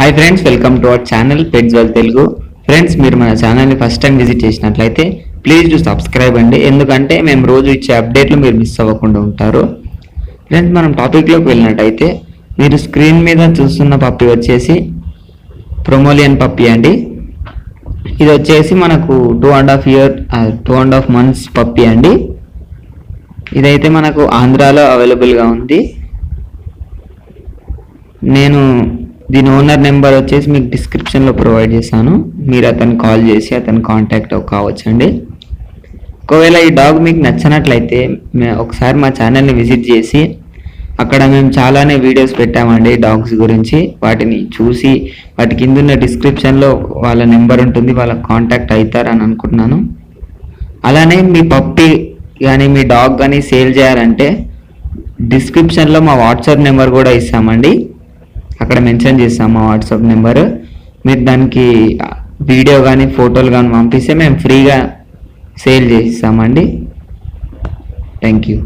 Hi friends, welcome to our channel pets world Telugu. Friends, మీరు మన ఛానల్ని ఫస్ట్ టైం విజిట్ చేసినట్లయితే ప్లీజ్ డు సబ్స్క్రైబ్ అండి, ఎందుకంటే మేము రోజు ఇచ్చే అప్డేట్లు మీరు మిస్ అవ్వకుండా ఉంటారు. ఫ్రెండ్స్, మనం టాపిక్లోకి వెళ్ళినట్టయితే మీరు స్క్రీన్ మీద చూస్తున్న పప్పి వచ్చేసి ప్రొమోలియన్ పప్పి అండి. ఇది వచ్చేసి మనకు 2.5 months పప్పి అండి. ఇదైతే మనకు ఆంధ్రాలో అవైలబుల్గా ఉంది. నేను దీని ఓనర్ నెంబర్ వచ్చేసి మీకు డిస్క్రిప్షన్లో ప్రొవైడ్ చేశాను. మీరు అతన్ని కాల్ చేసి అతను కాంటాక్ట్ కావచ్చండి. ఒకవేళ ఈ డాగ్ మీకు నచ్చినట్లయితే ఒకసారి మా ఛానల్ని విజిట్ చేసి అక్కడ మేము చాలానే వీడియోస్ పెట్టామండి డాగ్స్ గురించి. వాటిని చూసి వాటి కింద ఉన్న డిస్క్రిప్షన్లో వాళ్ళ నెంబర్ ఉంటుంది, వాళ్ళకి కాంటాక్ట్ అవుతారని అనుకుంటున్నాను. అలానే మీ పప్పి కానీ మీ డాగ్ కానీ సేల్ చేయాలంటే డిస్క్రిప్షన్లో మా వాట్సాప్ నెంబర్ కూడా ఇస్తామండి. అక్కడ మెన్షన్ చేస్తాం మా వాట్సాప్ నెంబర్. మీరు దానికి వీడియో కానీ ఫోటోలు కానీ పంపిస్తే మేము ఫ్రీగా సేల్ చేస్తామండి. Thank you.